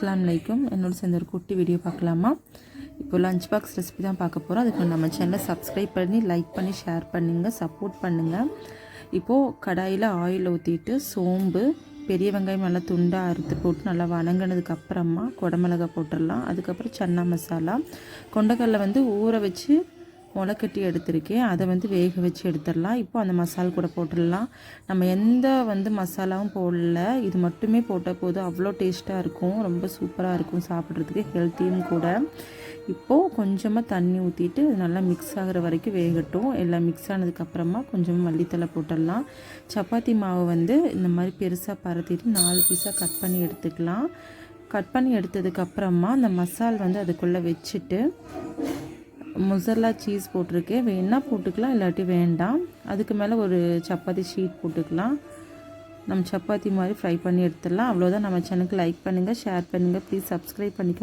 அஸ்ஸலாமு அலைக்கும். என்னோட சேர்ந்து ஒரு குட்டி வீடியோ பார்க்கலாமா? இப்போ லஞ்ச் பாக்ஸ் ரெசிபி தான் பார்க்க போகிறோம். அதுக்கு நம்ம சேனலை சப்ஸ்கிரைப் பண்ணி லைக் பண்ணி ஷேர் பண்ணுங்கள், சப்போர்ட் பண்ணுங்கள். இப்போது கடாயில் ஆயில் ஊற்றிட்டு சோம்பு, பெரிய வெங்காயம் நல்லா துண்டாக அறுத்து போட்டு நல்லா வணங்கினதுக்கு அப்புறமா குடமிளகா போட்டுடலாம். அதுக்கப்புறம் சன்னா மசாலா, கொண்டக்கடலை ஊற வச்சு முளைக்கட்டி எடுத்திருக்கேன், அதை வேக வச்சு எடுத்துடலாம். இப்போ அந்த மசால் கூட போட்டுடலாம். நம்ம எந்த மசாலாவும் போடல, இது மட்டுமே போட்டால் போதும். அவ்வளோ டேஸ்ட்டாக இருக்கும், ரொம்ப சூப்பராக இருக்கும், சாப்பிட்றதுக்கு ஹெல்த்தியும் கூட. இப்போது கொஞ்சமாக தண்ணி ஊற்றிட்டு நல்லா மிக்ஸ் ஆகிற வரைக்கும் வேகட்டும். எல்லாம் மிக்ஸ் ஆனதுக்கப்புறமா கொஞ்சமாக மல்லித்தலை போட்டுடலாம். சப்பாத்தி மாவு இந்த மாதிரி பெருசாக பரத்திட்டு 4 பீஸாக கட் பண்ணி எடுத்துக்கலாம். கட் பண்ணி எடுத்ததுக்கப்புறமா அந்த மசால் அதுக்குள்ளே வச்சுட்டு மொசரல்லா சீஸ் போட்டிருக்கேன், வேணா போட்டுக்கலாம், இல்லாட்டி வேண்டாம். அதுக்கு மேலே ஒரு சப்பாத்தி ஷீட் போட்டுக்கலாம். நம்ம சப்பாத்தி மாதிரி ஃப்ரை பண்ணி எடுத்துடலாம். அவ்வளோதான். நம்ம சேனலுக்கு லைக் பண்ணுங்கள், ஷேர் பண்ணுங்கள், ப்ளீஸ் சப்ஸ்கிரைப் பண்ணிக்கோங்க.